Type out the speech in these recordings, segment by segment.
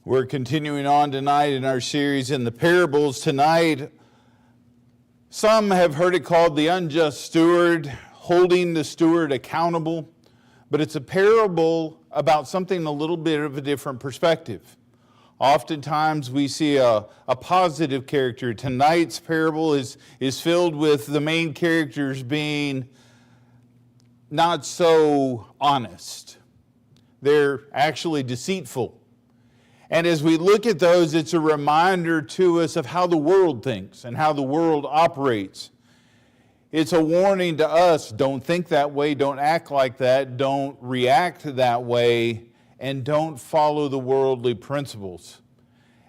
We're continuing on tonight in our series in the parables. Tonight, some have heard it called the unjust steward, holding the steward accountable, but it's a parable about something a little bit of a different perspective. Oftentimes we see a positive character. Tonight's parable is filled with the main characters being not so honest. They're actually deceitful. And as we look at those, it's a reminder to us of how the world thinks and how the world operates. It's a warning to us, don't think that way, don't act like that, don't react that way, and don't follow the worldly principles.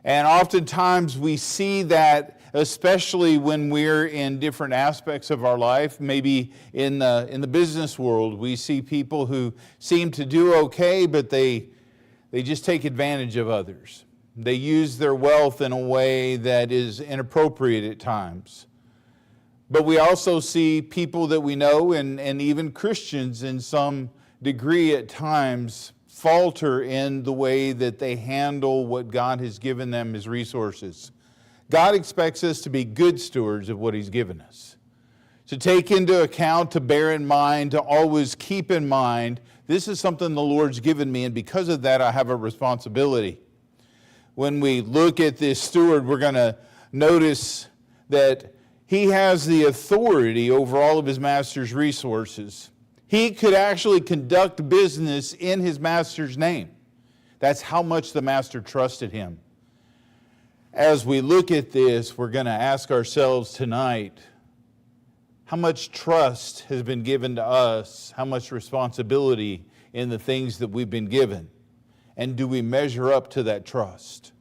And oftentimes we see that, especially when we're in different aspects of our life, maybe in the business world, we see people who seem to do okay, but they just take advantage of others. They use their wealth in a way that is inappropriate at times. But we also see people that we know, and even Christians in some degree at times, falter in the way that they handle what God has given them as resources. God expects us to be good stewards of what He's given us. To take into account, to bear in mind, to always keep in mind, this is something the Lord's given me, and because of that, I have a responsibility. When we look at this steward, we're going to notice that he has the authority over all of his master's resources. He could actually conduct business in his master's name. That's how much the master trusted him. As we look at this, we're going to ask ourselves tonight, how much trust has been given to us? How much responsibility in the things that we've been given? And do we measure up to that trust?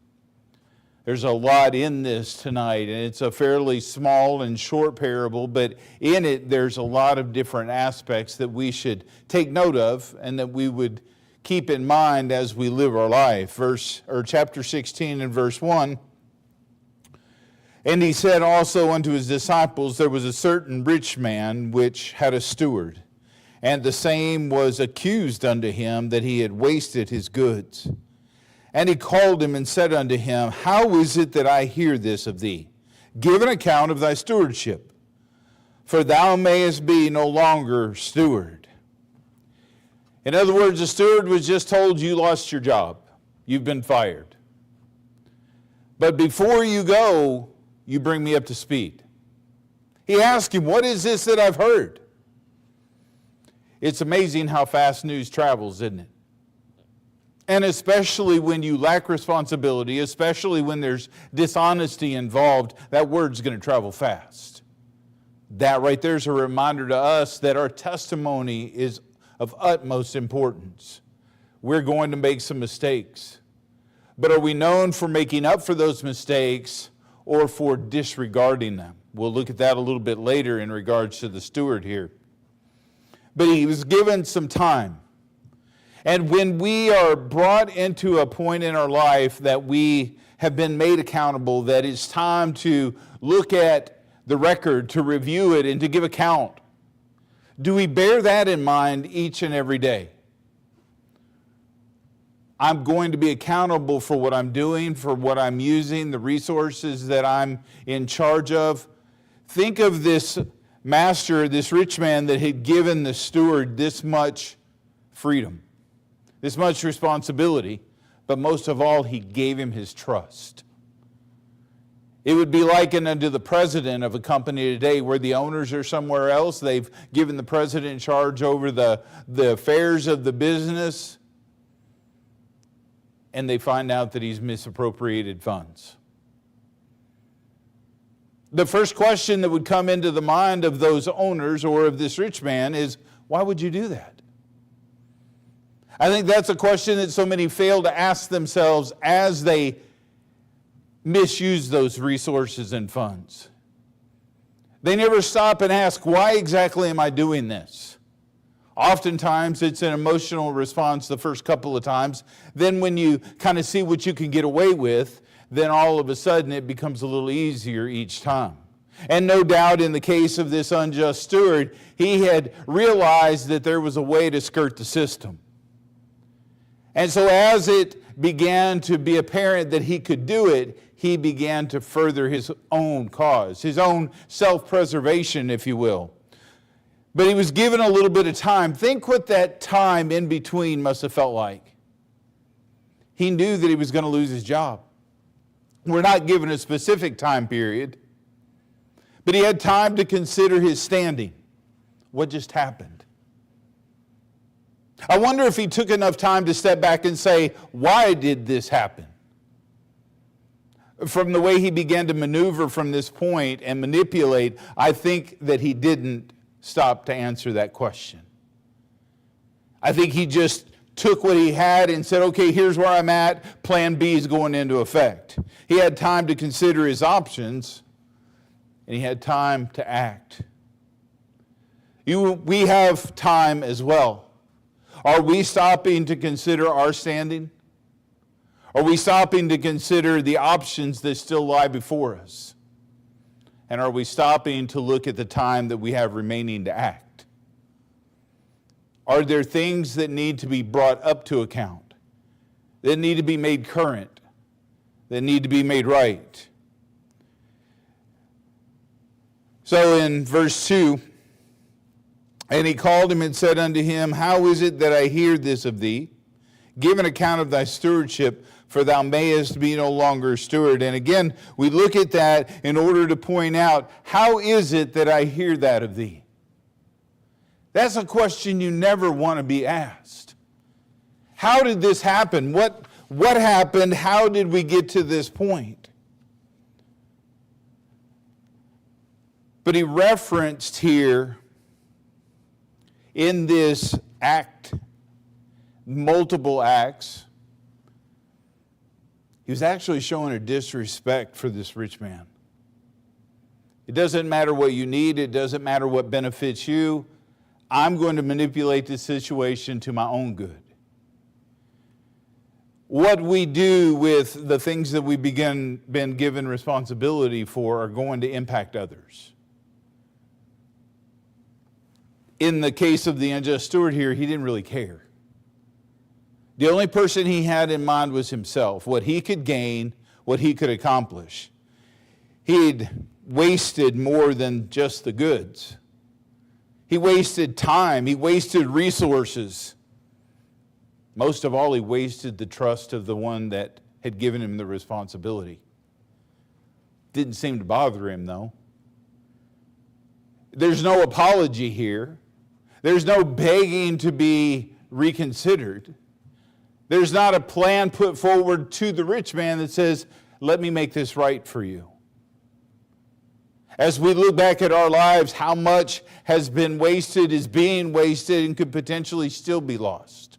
There's a lot in this tonight, and it's a fairly small and short parable, but in it there's a lot of different aspects that we should take note of and that we would keep in mind as we live our life. Chapter 16 and verse 1. And he said also unto his disciples, there was a certain rich man which had a steward, and the same was accused unto him that he had wasted his goods. And he called him and said unto him, how is it that I hear this of thee? Give an account of thy stewardship, for thou mayest be no longer steward. In other words, the steward was just told, you lost your job. You've been fired. But before you go, you bring me up to speed. He asked him, what is this that I've heard? It's amazing how fast news travels, isn't it? And especially when you lack responsibility, especially when there's dishonesty involved, that word's going to travel fast. That right there is a reminder to us that our testimony is of utmost importance. We're going to make some mistakes. But are we known for making up for those mistakes or for disregarding them? We'll look at that a little bit later in regards to the steward here. But he was given some time. And when we are brought into a point in our life that we have been made accountable, that it's time to look at the record, to review it, and to give account, do we bear that in mind each and every day? I'm going to be accountable for what I'm doing, for what I'm using, the resources that I'm in charge of. Think of this master, this rich man that had given the steward this much freedom, this much responsibility, but most of all, he gave him his trust. It would be likened unto the president of a company today where the owners are somewhere else. They've given the president charge over the affairs of the business, and they find out that he's misappropriated funds. The first question that would come into the mind of those owners or of this rich man is, why would you do that? I think that's a question that so many fail to ask themselves as they misuse those resources and funds. They never stop and ask, why exactly am I doing this? Oftentimes it's an emotional response the first couple of times. Then when you kind of see what you can get away with, then all of a sudden it becomes a little easier each time. And no doubt in the case of this unjust steward, he had realized that there was a way to skirt the system. And so as it it began to be apparent that he could do it, he began to further his own cause, his own self-preservation, if you will. But he was given a little bit of time. Think what that time in between must have felt like. He knew that he was going to lose his job. We're not given a specific time period, but he had time to consider his standing. What just happened? I wonder if he took enough time to step back and say, why did this happen? From the way he began to maneuver from this point and manipulate, I think that he didn't stop to answer that question. I think he just took what he had and said, okay, here's where I'm at. Plan B is going into effect. He had time to consider his options, and he had time to act. We have time as well. Are we stopping to consider our standing? Are we stopping to consider the options that still lie before us? And are we stopping to look at the time that we have remaining to act? Are there things that need to be brought up to account, that need to be made current, that need to be made right? So in verse 2, and he called him and said unto him, how is it that I hear this of thee? Give an account of thy stewardship, for thou mayest be no longer steward. And again, we look at that in order to point out, how is it that I hear that of thee? That's a question you never want to be asked. How did this happen? What happened? How did we get to this point? But he referenced here in this act, multiple acts, he was actually showing a disrespect for this rich man. It doesn't matter what you need. It doesn't matter what benefits you. I'm going to manipulate this situation to my own good. What we do with the things that we've been given responsibility for are going to impact others. In the case of the unjust steward here, he didn't really care. The only person he had in mind was himself, what he could gain, what he could accomplish. He'd wasted more than just the goods. He wasted time. He wasted resources. Most of all, he wasted the trust of the one that had given him the responsibility. Didn't seem to bother him, though. There's no apology here. There's no begging to be reconsidered. There's not a plan put forward to the rich man that says, let me make this right for you. As we look back at our lives, how much has been wasted, is being wasted, and could potentially still be lost.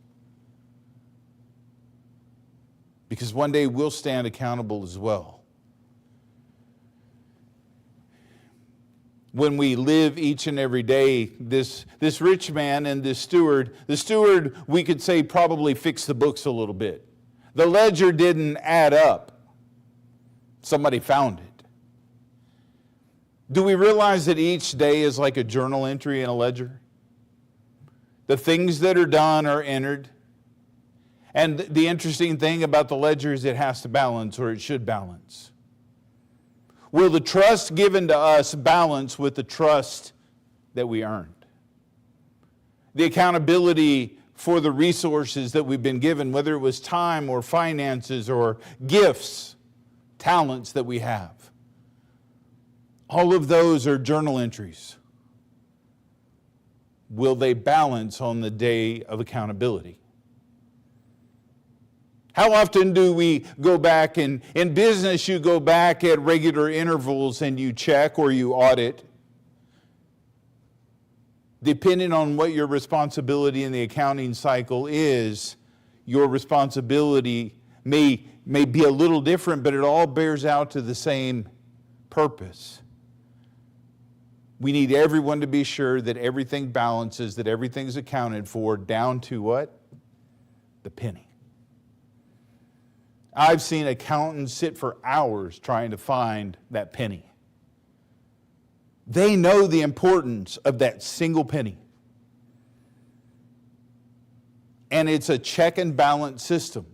Because one day we'll stand accountable as well. When we live each and every day, this rich man and this steward, the steward, we could say, probably fixed the books a little bit. The ledger didn't add up. Somebody found it. Do we realize that each day is like a journal entry in a ledger? The things that are done are entered. And the interesting thing about the ledger is it has to balance, or it should balance. Will the trust given to us balance with the trust that we earned? The accountability for the resources that we've been given, whether it was time or finances or gifts, talents that we have. All of those are journal entries. Will they balance on the day of accountability? How often do we go back, and in business you go back at regular intervals and you check or you audit? Depending on what your responsibility in the accounting cycle is, your responsibility may be a little different, but it all bears out to the same purpose. We need everyone to be sure that everything balances, that everything's accounted for, down to what? The penny. I've seen accountants sit for hours trying to find that penny. They know the importance of that single penny. And it's a check and balance system.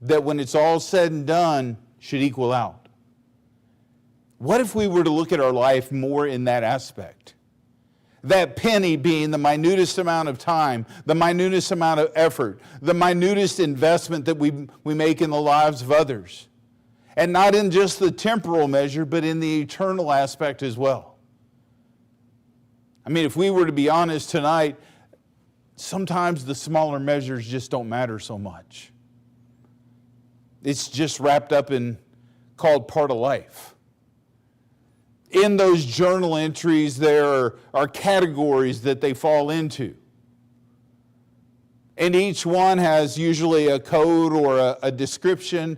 that when it's all said and done should equal out? What if we were to look at our life more in that aspect? That penny being the minutest amount of time, the minutest amount of effort, the minutest investment that we make in the lives of others. And not in just the temporal measure, but in the eternal aspect as well. I mean, if we were to be honest tonight, sometimes the smaller measures just don't matter so much. It's just wrapped up in, called part of life. In those journal entries, there are categories that they fall into. And each one has usually a code or a description,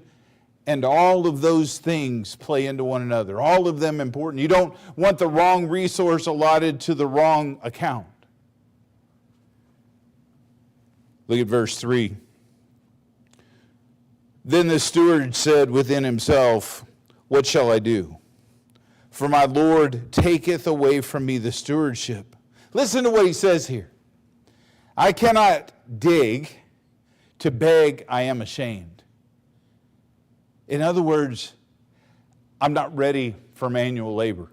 and all of those things play into one another. All of them important. You don't want the wrong resource allotted to the wrong account. Look at verse 3. Then the steward said within himself, "What shall I do? For my Lord taketh away from me the stewardship." Listen to what he says here. "I cannot dig, to beg I am ashamed." In other words, I'm not ready for manual labor.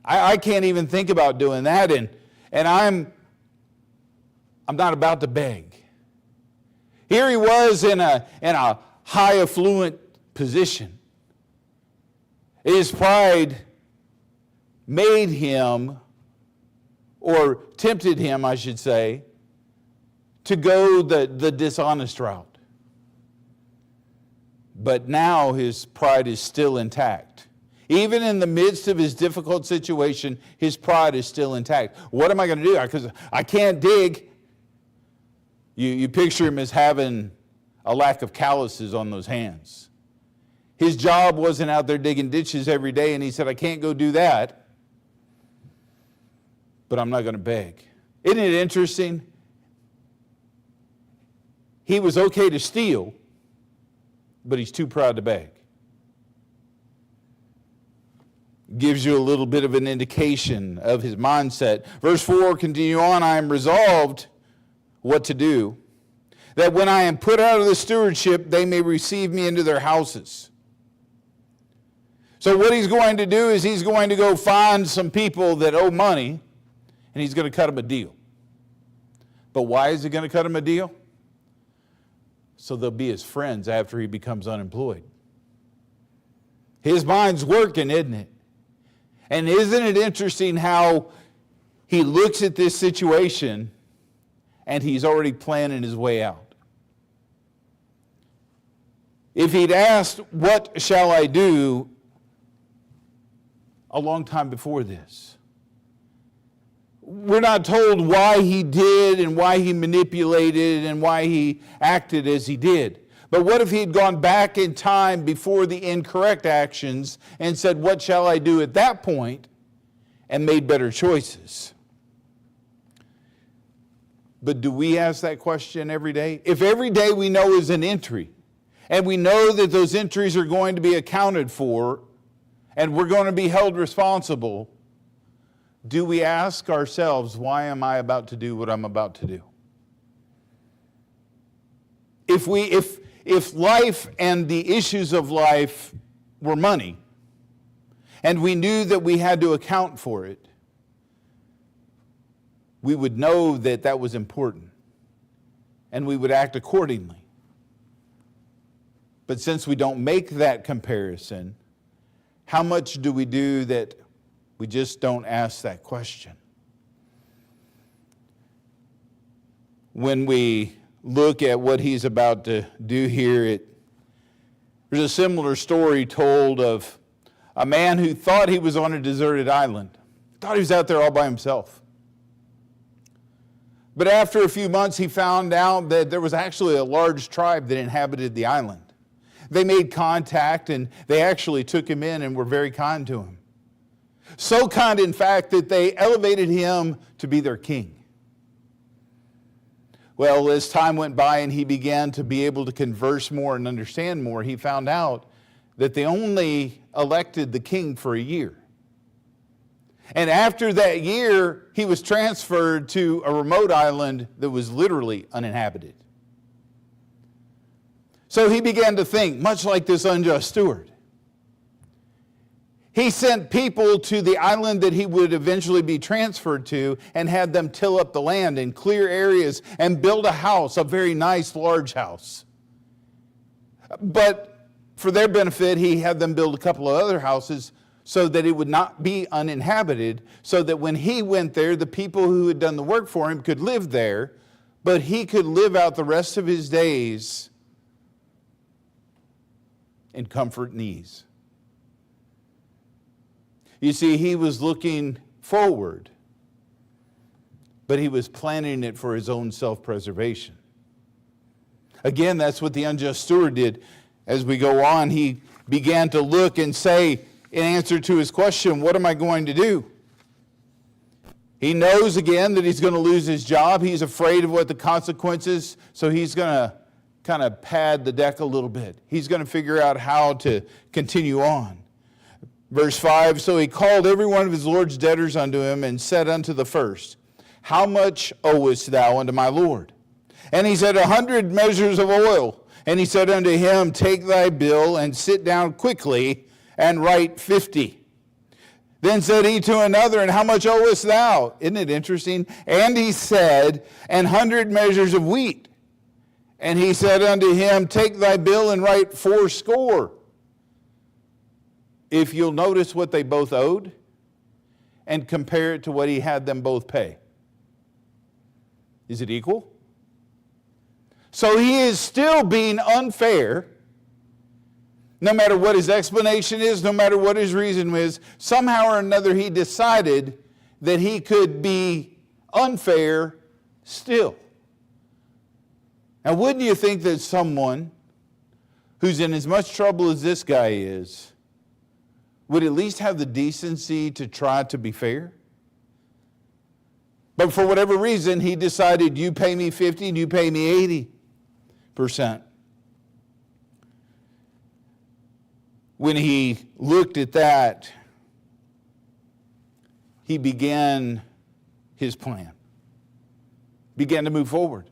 I can't even think about doing that, and I'm not about to beg. Here he was in a high affluent position. His pride made him, or tempted him, I should say, to go the dishonest route. But now his pride is still intact. Even in the midst of his difficult situation, his pride is still intact. What am I going to do? Because I can't dig. You picture him as having a lack of calluses on those hands. His job wasn't out there digging ditches every day, and he said, I can't go do that, but I'm not going to beg. Isn't it interesting? He was okay to steal, but he's too proud to beg. Gives you a little bit of an indication of his mindset. Verse 4, continue on, I am resolved what to do, that when I am put out of the stewardship, they may receive me into their houses. So what he's going to do is he's going to go find some people that owe money, and he's going to cut them a deal. But why is he going to cut them a deal? So they'll be his friends after he becomes unemployed. His mind's working, isn't it? And isn't it interesting how he looks at this situation and he's already planning his way out? If he'd asked, what shall I do, a long time before this, we're not told why he did and why he manipulated and why he acted as he did. But what if he had gone back in time before the incorrect actions and said, what shall I do at that point, and made better choices? But do we ask that question every day? If every day we know is an entry, and we know that those entries are going to be accounted for, and we're going to be held responsible, do we ask ourselves, why am I about to do what I'm about to do? If life and the issues of life were money, and we knew that we had to account for it, we would know that that was important, and we would act accordingly. But since we don't make that comparison, how much do we do that we just don't ask that question? When we look at what he's about to do here, there's a similar story told of a man who thought he was on a deserted island, thought he was out there all by himself. But after a few months, he found out that there was actually a large tribe that inhabited the island. They made contact, and they actually took him in and were very kind to him. So kind, in fact, that they elevated him to be their king. Well, as time went by and he began to be able to converse more and understand more, he found out that they only elected the king for a year. And after that year, he was transferred to a remote island that was literally uninhabited. So he began to think, much like this unjust steward. He sent people to the island that he would eventually be transferred to and had them till up the land and clear areas and build a house, a very nice, large house. But for their benefit, he had them build a couple of other houses so that it would not be uninhabited, so that when he went there, the people who had done the work for him could live there, but he could live out the rest of his days in comfort and ease. You see, he was looking forward, but he was planning it for his own self-preservation. Again, that's what the unjust steward did. As we go on, he began to look and say, in answer to his question, what am I going to do? He knows again that he's going to lose his job. He's afraid of what the consequences, so he's going to kind of pad the deck a little bit. He's going to figure out how to continue on. Verse 5, so he called every one of his Lord's debtors unto him and said unto the first, how much owest thou unto my Lord? And he said, 100 measures of oil. And he said unto him, take thy bill and sit down quickly and write 50. Then said he to another, and how much owest thou? Isn't it interesting? And he said, 100 measures of wheat. And he said unto him, take thy bill and write 80. If you'll notice what they both owed and compare it to what he had them both pay. Is it equal? So he is still being unfair. No matter what his explanation is, no matter what his reason is, somehow or another he decided that he could be unfair still. Now, wouldn't you think that someone who's in as much trouble as this guy is would at least have the decency to try to be fair? But for whatever reason, he decided, you pay me 50 and you pay me 80%. When he looked at that, he began his plan, began to move forward.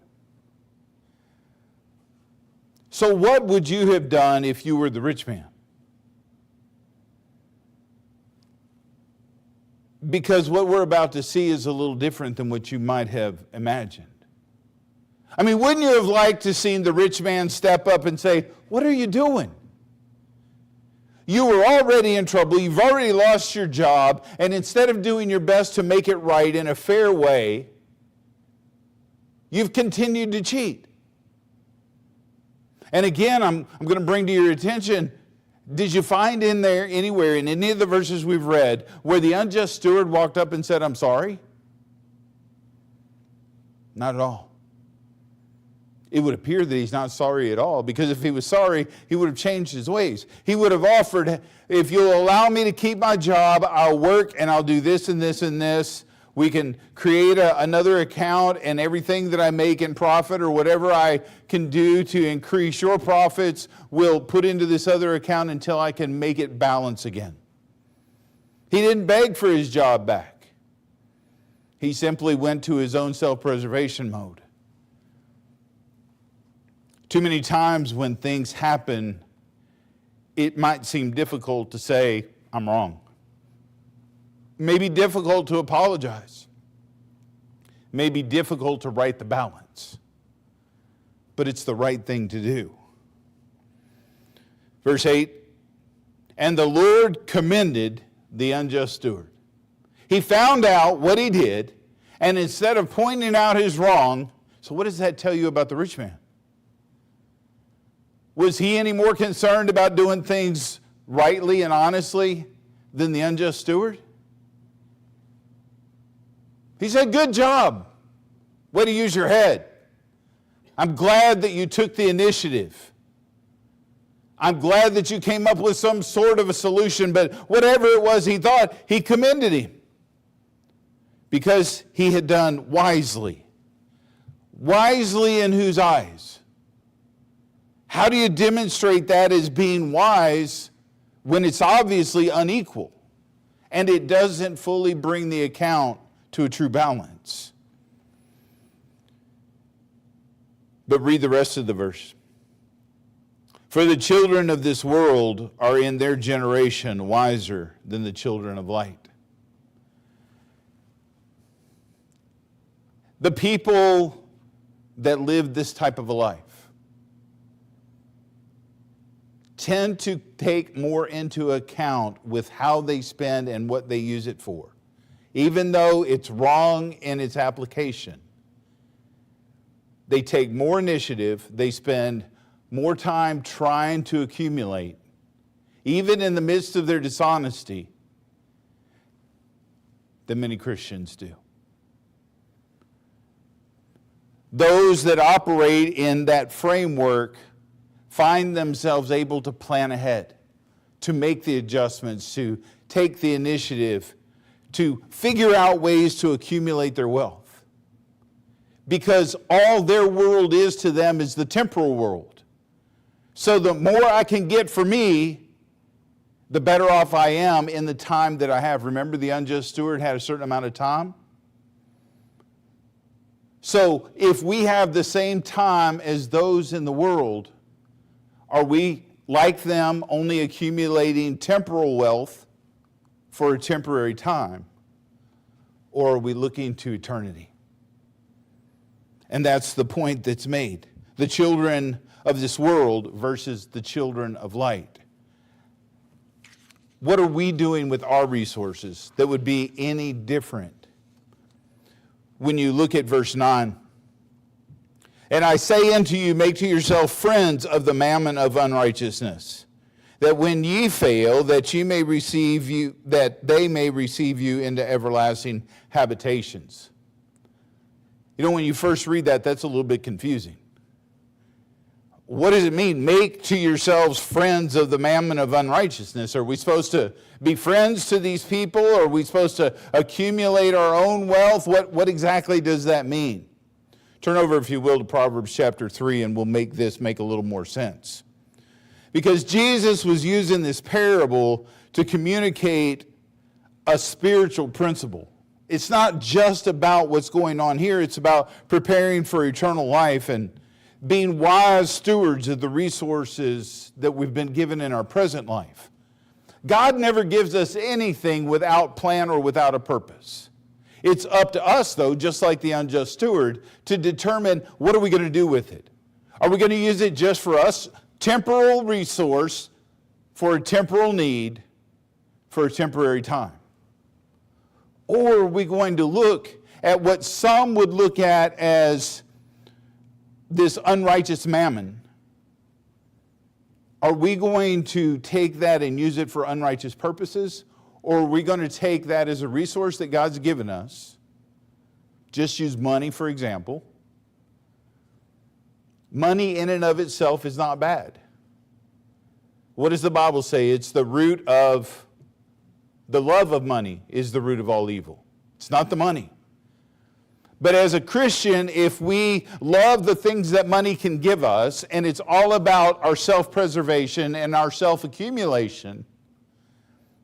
So what would you have done if you were the rich man? Because what we're about to see is a little different than what you might have imagined. I mean, wouldn't you have liked to see the rich man step up and say, what are you doing? You were already in trouble, you've already lost your job, and instead of doing your best to make it right in a fair way, you've continued to cheat. And again, I'm going to bring to your attention, did you find in there anywhere in any of the verses we've read where the unjust steward walked up and said, I'm sorry? Not at all. It would appear that he's not sorry at all, because if he was sorry, he would have changed his ways. He would have offered, if you'll allow me to keep my job, I'll work and I'll do this and this and this. We can create another account, and everything that I make in profit or whatever I can do to increase your profits will put into this other account until I can make it balance again. He didn't beg for his job back. He simply went to his own self-preservation mode. Too many times when things happen, it might seem difficult to say, I'm wrong. Maybe difficult to apologize. Maybe difficult to right the balance. But it's the right thing to do. Verse 8, and the Lord commended the unjust steward. He found out what he did, and instead of pointing out his wrong, so what does that tell you about the rich man? Was he any more concerned about doing things rightly and honestly than the unjust steward? He said, good job. Way to use your head. I'm glad that you took the initiative. I'm glad that you came up with some sort of a solution, but whatever it was he thought, he commended him because he had done wisely. Wisely in whose eyes? How do you demonstrate that as being wise when it's obviously unequal and it doesn't fully bring the account to a true balance? But read the rest of the verse. For the children of this world are in their generation wiser than the children of light. The people that live this type of a life tend to take more into account with how they spend and what they use it for. Even though it's wrong in its application, they take more initiative, they spend more time trying to accumulate, even in the midst of their dishonesty, than many Christians do. Those that operate in that framework find themselves able to plan ahead, to make the adjustments, to take the initiative, to figure out ways to accumulate their wealth. Because all their world is to them is the temporal world. So the more I can get for me, the better off I am in the time that I have. Remember, the unjust steward had a certain amount of time? So if we have the same time as those in the world, are we like them, only accumulating temporal wealth for a temporary time? Or are we looking to eternity? And that's the point that's made. The children of this world versus the children of light. What are we doing with our resources that would be any different? When you look at verse 9, and I say unto you, make to yourself friends of the mammon of unrighteousness, that when ye fail, that they may receive you into everlasting habitations. You know, when you first read that, that's a little bit confusing. What does it mean? Make to yourselves friends of the mammon of unrighteousness. Are we supposed to be friends to these people? Or are we supposed to accumulate our own wealth? What exactly does that mean? Turn over, if you will, to Proverbs chapter 3, and we'll make this make a little more sense. Because Jesus was using this parable to communicate a spiritual principle. It's not just about what's going on here. It's about preparing for eternal life and being wise stewards of the resources that we've been given in our present life. God never gives us anything without plan or without a purpose. It's up to us, though, just like the unjust steward, to determine what are we going to do with it. Are we going to use it just for us, temporal resource, for a temporal need, for a temporary time? Or are we going to look at what some would look at as this unrighteous mammon? Are we going to take that and use it for unrighteous purposes? Or are we going to take that as a resource that God's given us? Just use money, for example. Money in and of itself is not bad. What does the Bible say? It's the root of, the love of money is the root of all evil. It's not the money. But as a Christian, if we love the things that money can give us, and it's all about our self-preservation and our self-accumulation,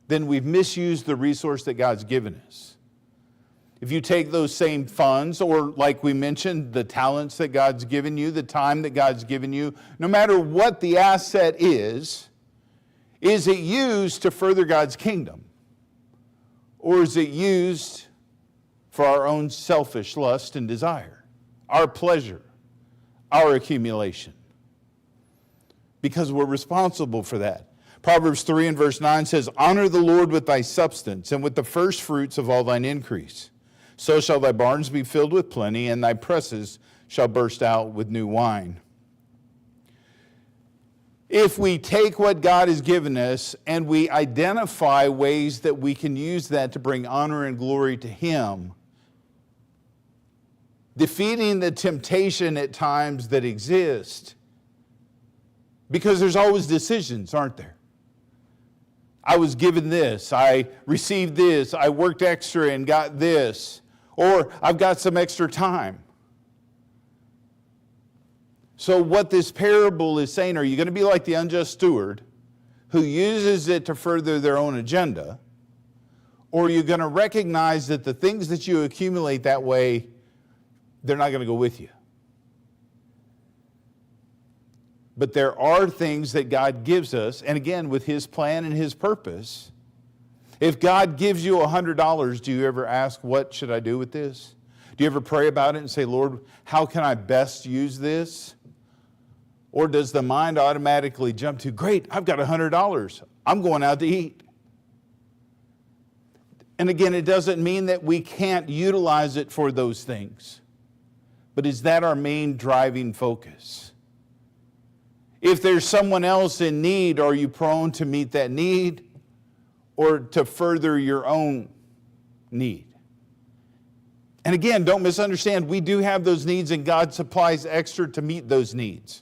then we've misused the resource that God's given us. If you take those same funds, or like we mentioned, the talents that God's given you, the time that God's given you, no matter what the asset is it used to further God's kingdom? Or is it used for our own selfish lust and desire, our pleasure, our accumulation? Because we're responsible for that. Proverbs 3 and verse 9 says, honor the Lord with thy substance and with the first fruits of all thine increase. So shall thy barns be filled with plenty, and thy presses shall burst out with new wine. If we take what God has given us and we identify ways that we can use that to bring honor and glory to Him, defeating the temptation at times that exist, because there's always decisions, aren't there? I was given this, I received this, I worked extra and got this, or I've got some extra time. So what this parable is saying, are you going to be like the unjust steward who uses it to further their own agenda? Or are you going to recognize that the things that you accumulate that way, they're not going to go with you? But there are things that God gives us, and again, with His plan and His purpose. If God gives you $100, do you ever ask, what should I do with this? Do you ever pray about it and say, Lord, how can I best use this? Or does the mind automatically jump to, great, I've got $100. I'm going out to eat. And again, it doesn't mean that we can't utilize it for those things. But is that our main driving focus? If there's someone else in need, are you prone to meet that need or to further your own need? And again, don't misunderstand, we do have those needs and God supplies extra to meet those needs.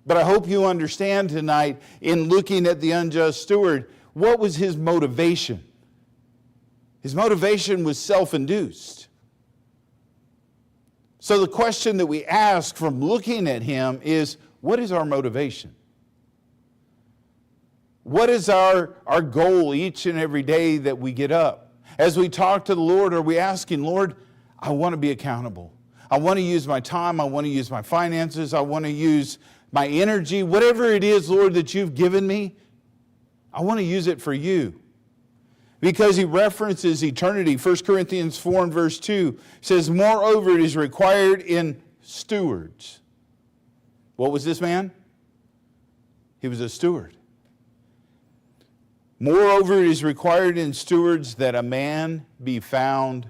But I hope you understand tonight, in looking at the unjust steward, what was his motivation? His motivation was self-induced. So the question that we ask from looking at him is, what is our motivation? What is our goal each and every day that we get up? As we talk to the Lord, are we asking, Lord, I want to be accountable. I want to use my time. I want to use my finances. I want to use my energy. Whatever it is, Lord, that you've given me, I want to use it for you. Because he references eternity. 1 Corinthians 4 and verse 2 says, moreover, it is required in stewards. What was this man? He was a steward. Moreover, it is required in stewards that a man be found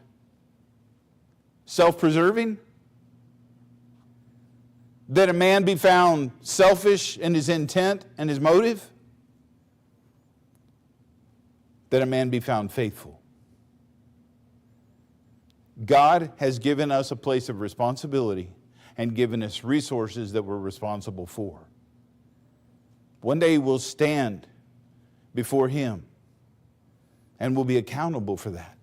self-preserving, that a man be found selfish in his intent and his motive, that a man be found faithful. God has given us a place of responsibility and given us resources that we're responsible for. One day we'll stand before Him and we'll be accountable for that.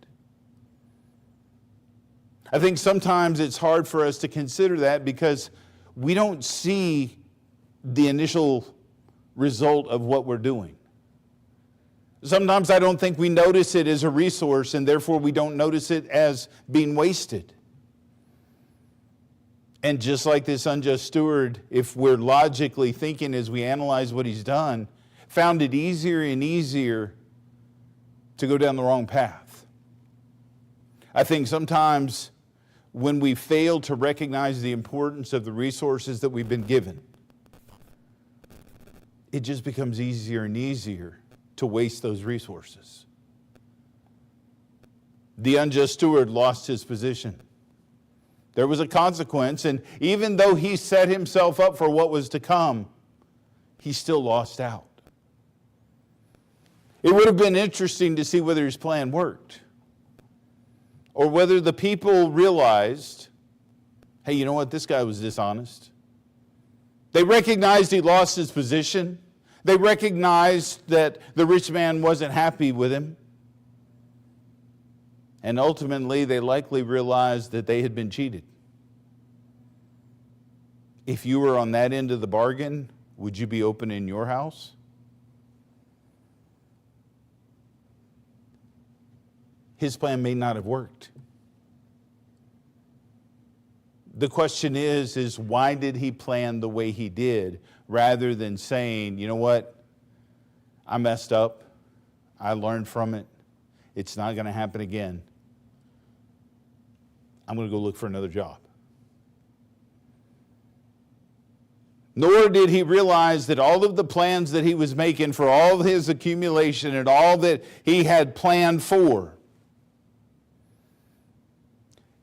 I think sometimes it's hard for us to consider that because we don't see the initial result of what we're doing. Sometimes I don't think we notice it as a resource, and therefore we don't notice it as being wasted. And just like this unjust steward, if we're logically thinking as we analyze what he's done, found it easier and easier to go down the wrong path. I think sometimes when we fail to recognize the importance of the resources that we've been given, it just becomes easier and easier to waste those resources. The unjust steward lost his position. There was a consequence, and even though he set himself up for what was to come, he still lost out. It would have been interesting to see whether his plan worked, or whether the people realized, hey, you know what, this guy was dishonest. They recognized he lost his position. They recognized that the rich man wasn't happy with him. And ultimately, they likely realized that they had been cheated. If you were on that end of the bargain, would you be opening your house? His plan may not have worked. The question is why did he plan the way he did, rather than saying, you know what, I messed up, I learned from it, it's not going to happen again. I'm going to go look for another job. Nor did he realize that all of the plans that he was making for all of his accumulation and all that he had planned for.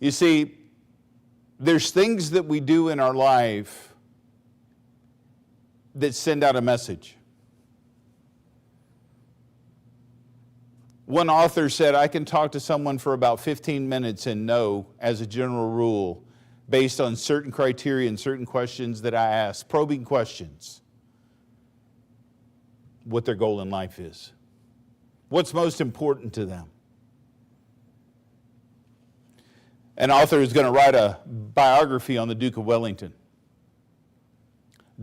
You see, there's things that we do in our life that send out a message. One author said, I can talk to someone for about 15 minutes and know, as a general rule, based on certain criteria and certain questions that I ask, probing questions, what their goal in life is. What's most important to them. An author is going to write a biography on the Duke of Wellington.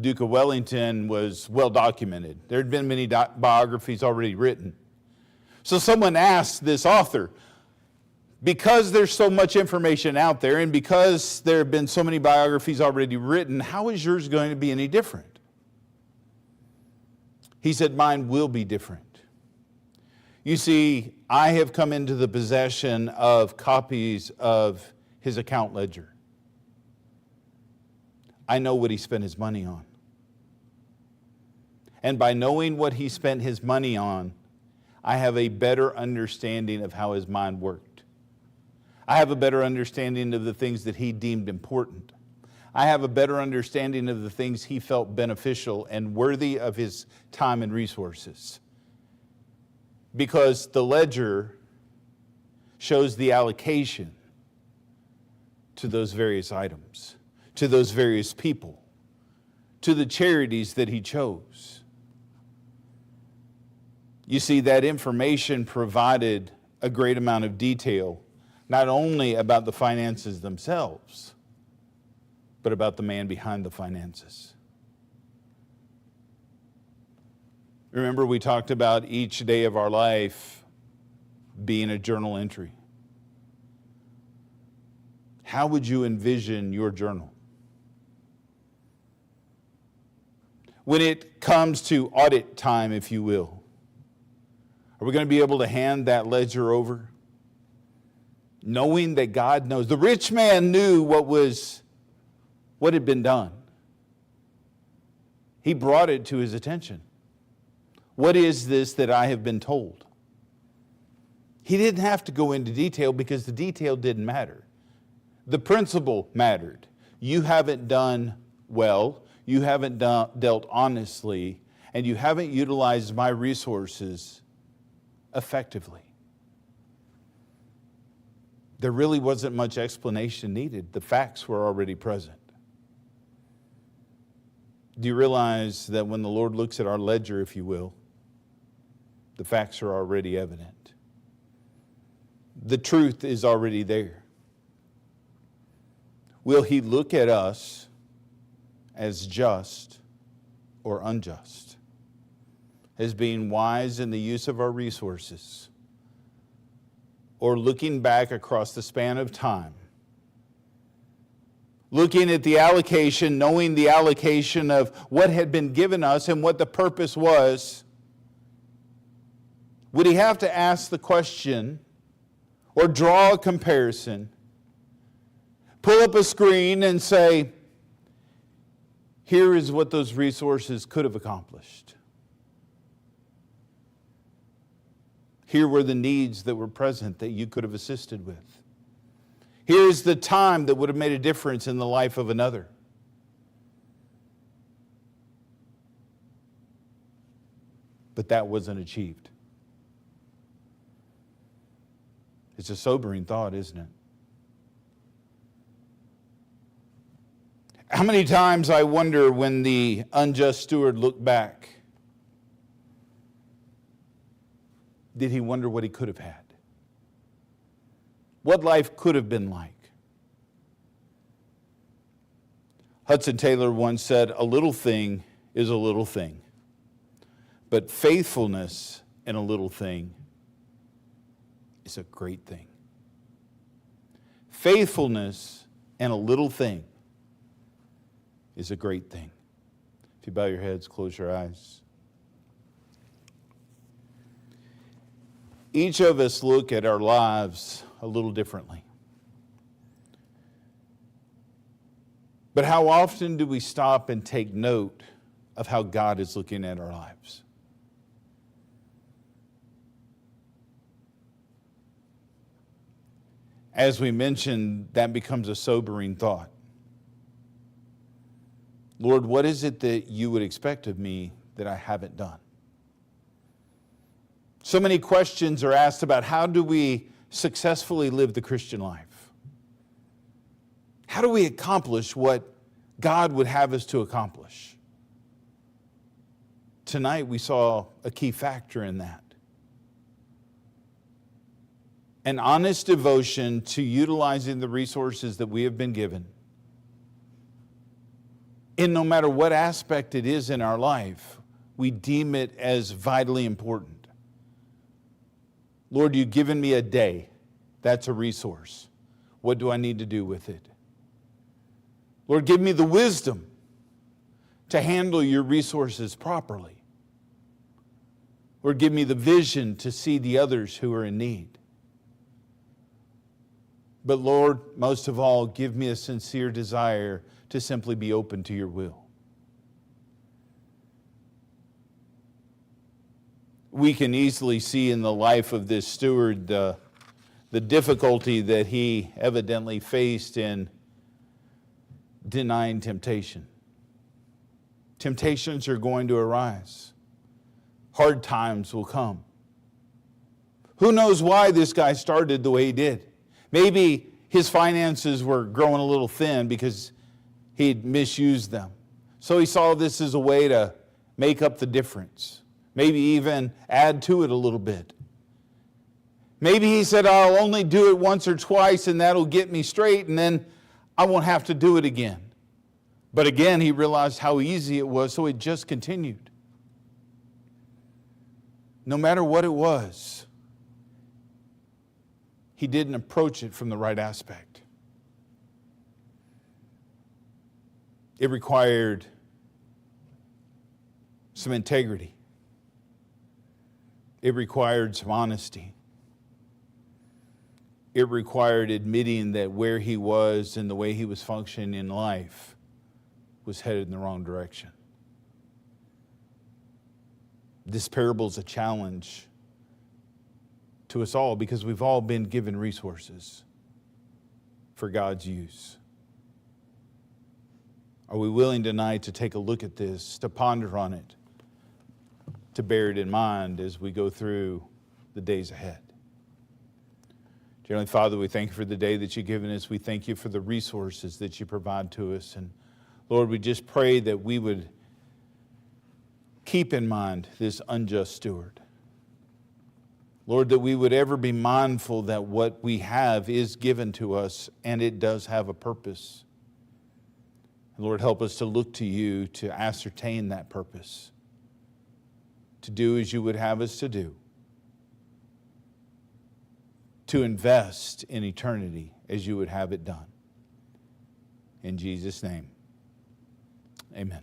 Duke of Wellington was well documented. There had been many biographies already written. So someone asked this author, because there's so much information out there and because there have been so many biographies already written, how is yours going to be any different? He said, mine will be different. You see, I have come into the possession of copies of his account ledger. I know what he spent his money on. And by knowing what he spent his money on, I have a better understanding of how his mind worked. I have a better understanding of the things that he deemed important. I have a better understanding of the things he felt beneficial and worthy of his time and resources. Because the ledger shows the allocation to those various items, to those various people, to the charities that he chose. You see, that information provided a great amount of detail, not only about the finances themselves, but about the man behind the finances. Remember, we talked about each day of our life being a journal entry. How would you envision your journal? When it comes to audit time, if you will, are we going to be able to hand that ledger over? Knowing that God knows. The rich man knew what had been done. He brought it to his attention. What is this that I have been told? He didn't have to go into detail because the detail didn't matter. The principle mattered. You haven't done well, you haven't dealt honestly, and you haven't utilized my resources effectively. There really wasn't much explanation needed. The facts were already present. Do you realize that when the Lord looks at our ledger, if you will, the facts are already evident? The truth is already there. Will he look at us as just or unjust? As being wise in the use of our resources? Or looking back across the span of time, looking at the allocation, knowing the allocation of what had been given us and what the purpose was, would he have to ask the question or draw a comparison, pull up a screen and say, here is what those resources could have accomplished. Here were the needs that were present that you could have assisted with. Here's the time that would have made a difference in the life of another. But that wasn't achieved. It's a sobering thought, isn't it? How many times I wonder when the unjust steward looked back, did he wonder what he could have had? What life could have been like? Hudson Taylor once said, a little thing is a little thing, but faithfulness in a little thing is a great thing. Faithfulness in a little thing is a great thing. If you bow your heads, close your eyes. Each of us look at our lives a little differently. But how often do we stop and take note of how God is looking at our lives? As we mentioned, that becomes a sobering thought. Lord, what is it that you would expect of me that I haven't done? So many questions are asked about how do we successfully live the Christian life? How do we accomplish what God would have us to accomplish? Tonight we saw a key factor in that. An honest devotion to utilizing the resources that we have been given. In no matter what aspect it is in our life, we deem it as vitally important. Lord, you've given me a day. That's a resource. What do I need to do with it? Lord, give me the wisdom to handle your resources properly. Lord, give me the vision to see the others who are in need. But Lord, most of all, give me a sincere desire to simply be open to your will. We can easily see in the life of this steward the difficulty that he evidently faced in denying temptation. Temptations are going to arise. Hard times will come. Who knows why this guy started the way he did? Maybe his finances were growing a little thin because he'd misused them. So he saw this as a way to make up the difference. Maybe even add to it a little bit. Maybe he said, I'll only do it once or twice and that'll get me straight and then I won't have to do it again. But again, he realized how easy it was, so it just continued. No matter what it was, he didn't approach it from the right aspect. It required some integrity. It required some honesty. It required admitting that where he was and the way he was functioning in life was headed in the wrong direction. This parable is a challenge to us all because we've all been given resources for God's use. Are we willing tonight to take a look at this, to ponder on it, to bear it in mind as we go through the days ahead? Dear Heavenly Father, we thank you for the day that you've given us. We thank you for the resources that you provide to us. And Lord, we just pray that we would keep in mind this unjust steward. Lord, that we would ever be mindful that what we have is given to us and it does have a purpose. And Lord, help us to look to you to ascertain that purpose, to do as you would have us to do, to invest in eternity as you would have it done. In Jesus' name, amen.